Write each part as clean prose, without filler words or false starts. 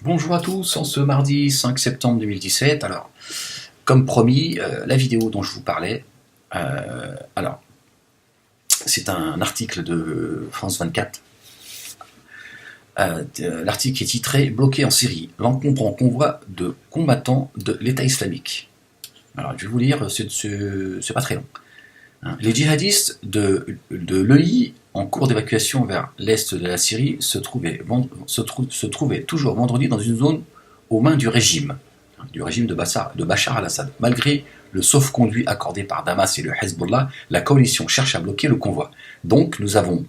Bonjour à tous, en ce mardi 5 septembre 2017. Alors, comme promis, la vidéo dont je vous parlais, alors, c'est un article de France 24. L'article est titré Bloqué en Syrie, l'encombrant convoi de combattants de l'État islamique. Alors, je vais vous lire, c'est pas très long. Les djihadistes de l'EI en cours d'évacuation vers l'est de la Syrie se trouvaient toujours vendredi dans une zone aux mains du régime de Bachar al-Assad. Malgré le sauf-conduit accordé par Damas et le Hezbollah, la coalition cherche à bloquer le convoi. Donc nous avons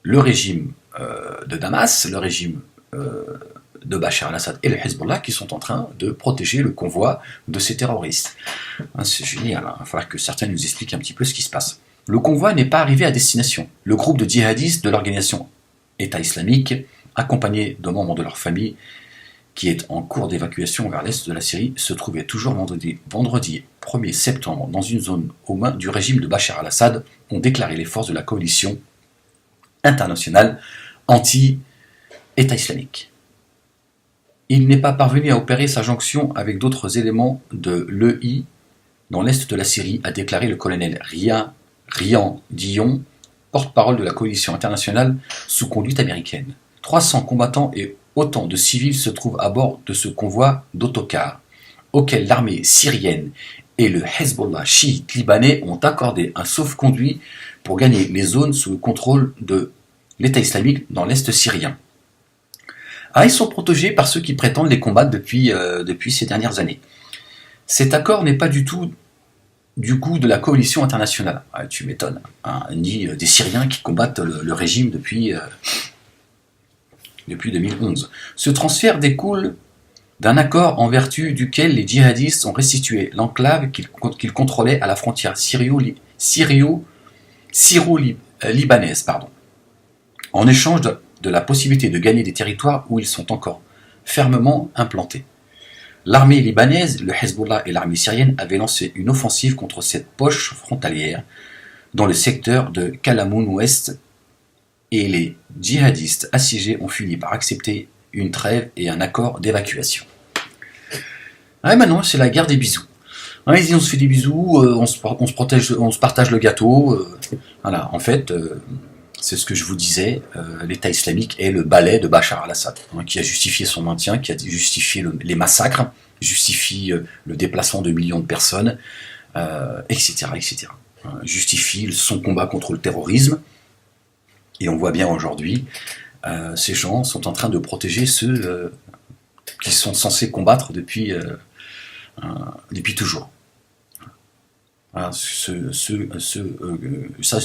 le régime de Damas, le régime de Bachar al-Assad et le Hezbollah qui sont en train de protéger le convoi de ces terroristes. C'est génial, il va falloir que certains nous expliquent un petit peu ce qui se passe. Le convoi n'est pas arrivé à destination. Le groupe de djihadistes de l'organisation État islamique, accompagné de membres de leur famille, qui est en cours d'évacuation vers l'est de la Syrie, se trouvait toujours vendredi 1er septembre dans une zone aux mains du régime de Bachar al-Assad, ont déclaré les forces de la coalition internationale anti-État islamique. Il n'est pas parvenu à opérer sa jonction avec d'autres éléments de l'EI dans l'est de la Syrie, a déclaré le colonel Rian Dion, porte-parole de la coalition internationale sous conduite américaine. 300 combattants et autant de civils se trouvent à bord de ce convoi d'autocars, auquel l'armée syrienne et le Hezbollah chiite libanais ont accordé un sauf-conduit pour gagner les zones sous le contrôle de l'État islamique dans l'est syrien. Ils sont protégés par ceux qui prétendent les combattre depuis ces dernières années. Cet accord n'est pas du tout du goût de la coalition internationale. Tu m'étonnes, ni des Syriens qui combattent le régime depuis 2011. Ce transfert découle d'un accord en vertu duquel les djihadistes ont restitué l'enclave qu'ils contrôlaient à la frontière syro-libanaise, en échange de la possibilité de gagner des territoires où ils sont encore fermement implantés. L'armée libanaise, le Hezbollah et l'armée syrienne avaient lancé une offensive contre cette poche frontalière dans le secteur de Kalamoun-Ouest et les djihadistes assiégés ont fini par accepter une trêve et un accord d'évacuation. Maintenant, c'est la guerre des bisous. Ils on se fait des bisous, on se protège, on se partage le gâteau. Voilà, en fait, c'est ce que je vous disais, l'État islamique est le balai de Bachar al-Assad, qui a justifié son maintien, qui a justifié les massacres, justifie le déplacement de millions de personnes, etc., etc. Justifie son combat contre le terrorisme. Et on voit bien aujourd'hui, ces gens sont en train de protéger ceux qui sont censés combattre depuis toujours. Voilà, ça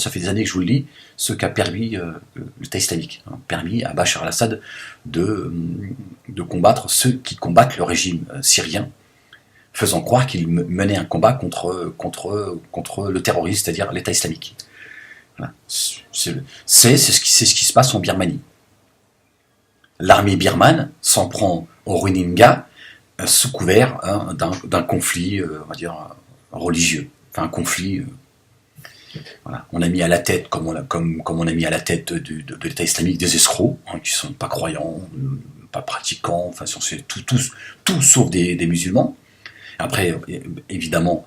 fait des années que je vous le dis, ce qu'a permis l'État islamique, permis à Bachar al-Assad de combattre ceux qui combattent le régime syrien, faisant croire qu'il menait un combat contre le terroriste, c'est-à-dire l'État islamique. Voilà. C'est ce qui se passe en Birmanie. L'armée birmane s'en prend au Rohingya sous couvert d'un conflit, on va dire, religieux. Enfin, un conflit. Voilà. On a mis à la tête, comme on a mis à la tête de l'État islamique, des escrocs, qui sont pas croyants, pas pratiquants, enfin, c'est tout sauf des musulmans. Après, évidemment,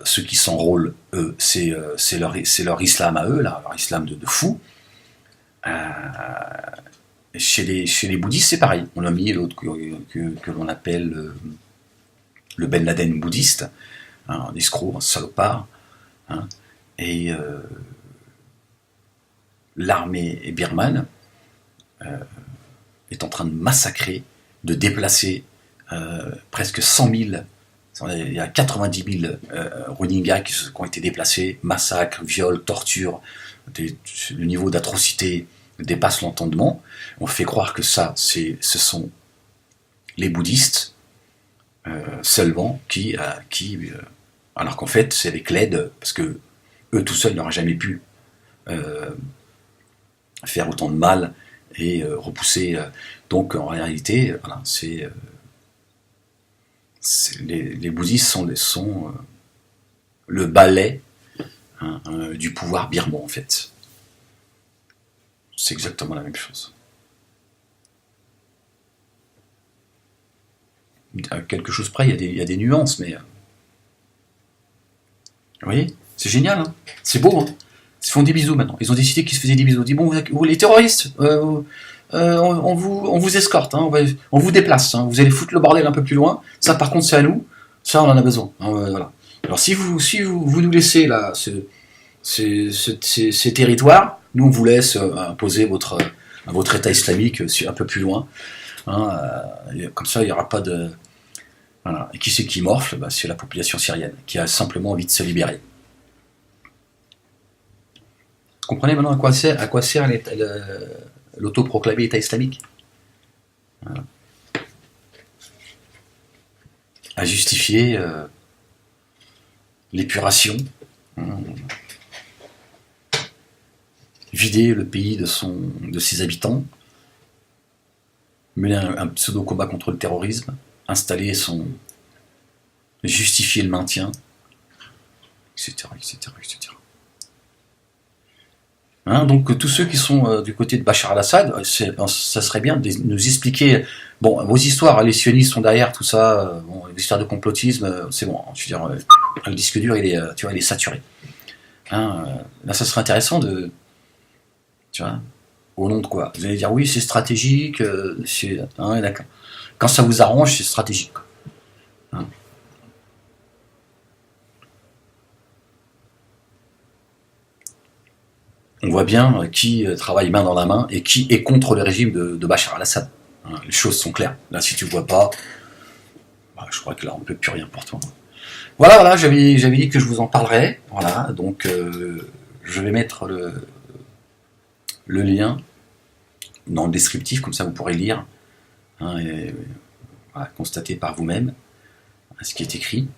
ceux qui s'enrôlent, eux, c'est leur islam à eux, leur islam de fou. Chez les bouddhistes, c'est pareil. On a mis l'autre que l'on appelle le Ben Laden bouddhiste, un escroc, un salopard, et l'armée birmane est en train de massacrer, de déplacer presque 100 000, il y a 90 000 Rohingyas qui ont été déplacés, massacres, viols, tortures, le niveau d'atrocité dépasse l'entendement. On fait croire que ce sont les bouddhistes seulement qui alors qu'en fait c'est les Kled, parce que eux tout seuls n'auraient jamais pu faire autant de mal et repousser. Donc en réalité, voilà, les bouddhistes sont le balai du pouvoir birman en fait. C'est exactement la même chose. À quelque chose près, il y a des nuances, mais... vous voyez, c'est génial, hein, c'est beau, hein. Ils se font des bisous maintenant. Ils ont décidé qu'ils se faisaient des bisous. Ils disent, bon, vous, les terroristes, on vous escorte, hein, on vous déplace, hein, vous allez foutre le bordel un peu plus loin. Ça, par contre, c'est à nous. Ça, on en a besoin. Hein, voilà. Alors, si vous nous laissez là, ces territoires, nous, on vous laisse imposer votre État islamique un peu plus loin. Hein, comme ça, il n'y aura pas de... Voilà. Et qui c'est qui morfle? C'est la population syrienne, qui a simplement envie de se libérer. Vous comprenez maintenant à quoi sert l'autoproclamé État islamique? Voilà. À justifier l'épuration, vider le pays de ses habitants, mener un pseudo-combat contre le terrorisme, justifier le maintien, etc. Hein, donc tous ceux qui sont du côté de Bachar al-Assad, ça serait bien de nous expliquer, bon, vos histoires, les sionistes sont derrière, tout ça, bon, les histoires de complotisme, c'est bon, je veux dire, le disque dur, il est saturé. Hein, là, ça serait intéressant de... Tu vois, au nom de quoi? Vous allez dire, oui, c'est stratégique, hein, d'accord. Quand ça vous arrange, c'est stratégique. Hein. On voit bien qui travaille main dans la main et qui est contre le régime de Bachar al-Assad. Hein, les choses sont claires. Là, si tu ne vois pas, je crois que là, on ne peut plus rien pour toi. Voilà, j'avais dit que je vous en parlerais. Voilà, donc je vais mettre le lien dans le descriptif, comme ça vous pourrez lire, hein, et constater par vous-même ce qui est écrit.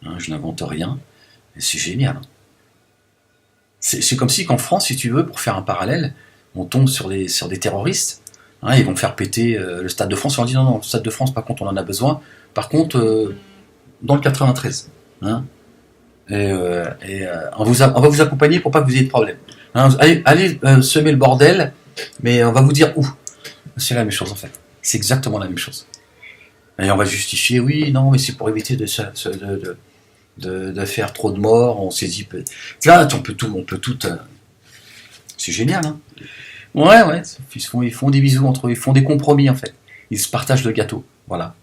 Hein, je n'invente rien. Et c'est génial. Hein. C'est comme si qu'en France, si tu veux, pour faire un parallèle, on tombe sur des terroristes, hein, ils vont faire péter le Stade de France, et on dit non, le Stade de France, par contre, on en a besoin. Par contre, dans le 93, hein, on va vous accompagner pour pas que vous ayez de problème. Hein, allez semer le bordel, mais on va vous dire où. C'est la même chose en fait. C'est exactement la même chose. Et on va justifier, oui, non, mais c'est pour éviter de faire trop de morts, on s'est dit... Là, on peut tout... c'est génial, hein. Ouais, ils font des bisous entre eux, ils font des compromis, en fait. Ils se partagent le gâteau, voilà.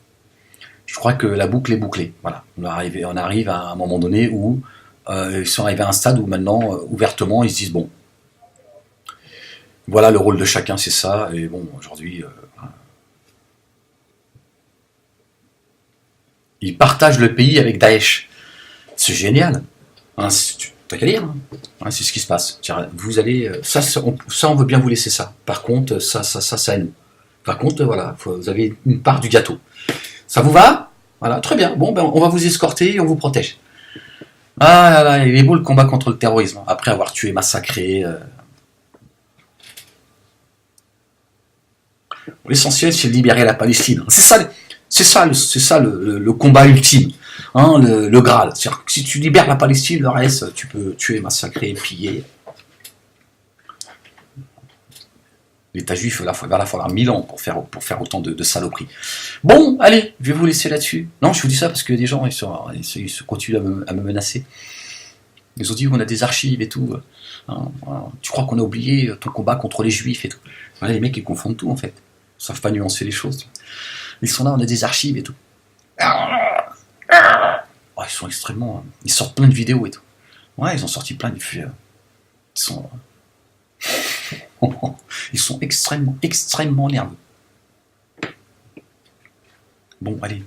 Je crois que la boucle est bouclée, voilà. On arrive à un moment donné où ils sont arrivés à un stade où maintenant, ouvertement, ils se disent, bon, voilà le rôle de chacun, c'est ça, et bon, aujourd'hui... ils partagent le pays avec Daesh. C'est génial. Hein, t'as qu'à lire. Hein, c'est ce qui se passe. Vous allez, ça, on veut bien vous laisser ça. Par contre, ça à nous. Par contre, voilà, vous avez une part du gâteau. Ça vous va? Voilà, très bien. Bon, on va vous escorter et on vous protège. Ah là là, il est beau le combat contre le terrorisme. Après avoir tué, massacré. L'essentiel, c'est de libérer la Palestine. C'est ça le combat ultime, hein, le Graal. C'est-à-dire que si tu libères la Palestine, le reste, tu peux tuer, massacrer, piller. L'État juif, il va falloir 1000 ans pour faire autant de saloperies. Bon, allez, je vais vous laisser là-dessus. Non, je vous dis ça parce que des gens, ils se continuent à me menacer. Ils ont dit qu'on a des archives et tout. Hein, voilà. Tu crois qu'on a oublié ton combat contre les juifs et tout. Voilà, les mecs, ils confondent tout, en fait. Ils ne savent pas nuancer les choses. Ils sont là, on a des archives et tout. Oh, ils sont extrêmement... Ils sortent plein de vidéos et tout. Ouais, ils ont sorti plein de... Ils sont extrêmement nerveux. Bon, allez.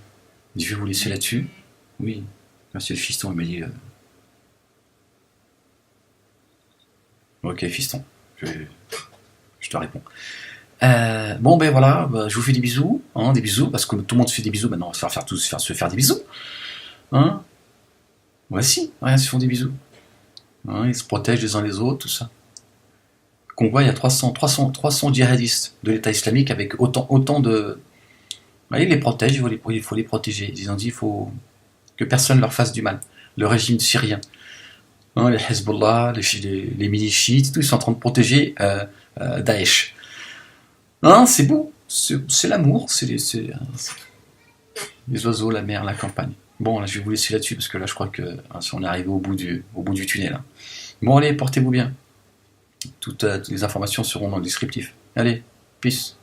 Je vais vous laisser là-dessus. Oui, merci le fiston, il m'a dit... Ok, fiston. Je te réponds. Bon ben voilà, je vous fais des bisous, hein, parce que tout le monde se fait des bisous maintenant, on va se faire des bisous, hein. Voici, ouais, ils se font des bisous, hein, ils se protègent les uns les autres, tout ça. Convoi, il y a 300 djihadistes de l'État islamique avec autant de... Ouais, ils les protègent, il faut les protéger, ils ont dit il faut que personne leur fasse du mal, le régime syrien, hein, les Hezbollah, les milices chiites, tout, ils sont en train de protéger Daesh. Hein, c'est beau, c'est l'amour, Les oiseaux, la mer, la campagne. Bon, là, je vais vous laisser là-dessus parce que là, je crois que on est arrivé au bout du tunnel. Hein. Bon, allez, portez-vous bien. Toutes les informations seront dans le descriptif. Allez, peace.